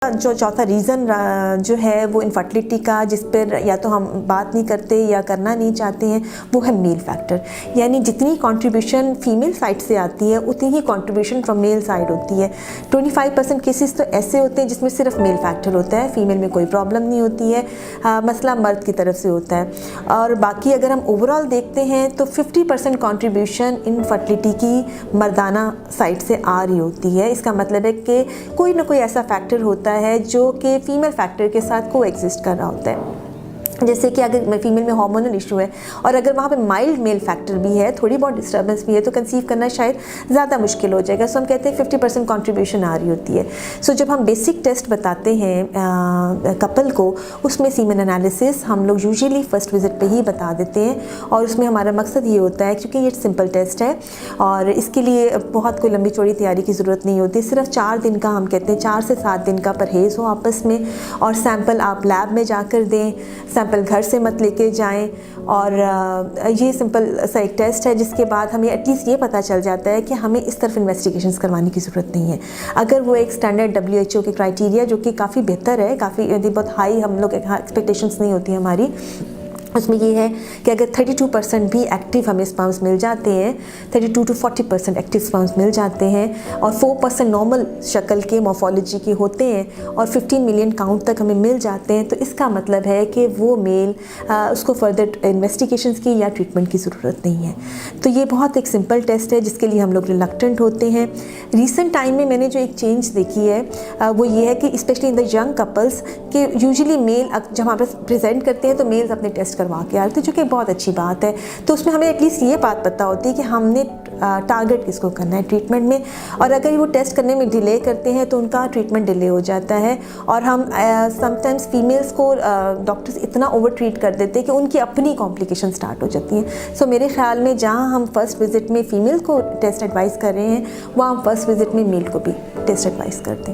जो चौथा रीज़न जो है वो इनफर्टिलिटी का, जिस पर या तो हम बात नहीं करते या करना नहीं चाहते हैं, वो है मेल फैक्टर। यानी जितनी कंट्रीब्यूशन फीमेल साइड से आती है उतनी ही कंट्रीब्यूशन फ्रॉम मेल साइड होती है। 25% केसेस तो ऐसे होते हैं जिसमें सिर्फ मेल फैक्टर होता है, फीमेल में कोई प्रॉब्लम नहीं होती है, मसला मर्द की तरफ से होता है। और बाकी अगर हम ओवरऑल देखते हैं तो 50% कंट्रीब्यूशन इनफर्टिलिटी की मर्दाना साइड से आ रही होती है। इसका मतलब है कि कोई ना कोई ऐसा फैक्टर होता है जो कि फीमेल फैक्टर के साथ को एग्जिस्ट कर रहा होता है। जैसे कि अगर फीमेल में हार्मोनल इशू है और अगर वहाँ पे माइल्ड मेल फैक्टर भी है, थोड़ी बहुत डिस्टर्बेंस भी है, तो कंसीव करना शायद ज़्यादा मुश्किल हो जाएगा। सो हम कहते हैं 50% कंट्रीब्यूशन आ रही होती है। सो जब हम बेसिक टेस्ट बताते हैं कपल को, उसमें सीमेन एनालिसिस हम लोग यूजुअली फर्स्ट विजिट पे ही बता देते हैं। और उसमें हमारा मकसद ये होता है, क्योंकि ये सिंपल टेस्ट है और इसके लिए बहुत कोई लंबी चौड़ी तैयारी की ज़रूरत नहीं होती। सिर्फ 4 दिन का, हम कहते हैं 4 से 7 दिन का परहेज़ हो आपस में, और सैंपल आप लैब में जाकर दें, सैंपल घर से मत लेके जाएं। और ये सिंपल सा एक टेस्ट है जिसके बाद हमें एटलीस्ट ये पता चल जाता है कि हमें इस तरफ इन्वेस्टिगेशंस करवाने की ज़रूरत नहीं है। अगर वो एक स्टैंडर्ड WHO के क्राइटेरिया, जो कि काफ़ी बेहतर है, काफ़ी बहुत हाई हम लोग एक्सपेक्टेशंस नहीं होती हमारी, उसमें ये है कि अगर 32% भी एक्टिव हमें स्पर्म्स मिल जाते हैं, 32 to 40% एक्टिव स्पर्म्स मिल जाते हैं, और 4% नॉर्मल शक्ल के मॉर्फोलॉजी के होते हैं, और 15 मिलियन काउंट तक हमें मिल जाते हैं, तो इसका मतलब है कि वो मेल उसको फर्दर इन्वेस्टिगेशंस की या ट्रीटमेंट की ज़रूरत नहीं है। तो ये बहुत एक सिंपल टेस्ट है जिसके लिए हम लोग रिलक्टेंट होते हैं। रिसेंट टाइम में मैंने जो एक चेंज देखी है वो ये है कि specially in the young couples के यूजुअली मेल जब हमारे पास प्रेजेंट करते हैं तो मेल्स अपने टेस्ट करवा के आते हैं, जो कि बहुत अच्छी बात है। तो उसमें हमें एटलीस्ट ये बात पता होती है कि हमने टारगेट किसको करना है ट्रीटमेंट में, और अगर वो टेस्ट करने में डिले करते हैं तो उनका ट्रीटमेंट डिले हो जाता है। और हम समटाइम्स फीमेल्स को डॉक्टर्स इतना ओवर ट्रीट कर देते हैं कि उनकी अपनी कॉम्प्लिकेशन स्टार्ट हो जाती हैं। सो मेरे ख्याल में जहाँ हम फर्स्ट विजिट में फ़ीमेल को टेस्ट एडवाइस कर रहे हैं, वहाँ हम फर्स्ट विजिट में मेल को भी टेस्ट एडवाइस करते हैं।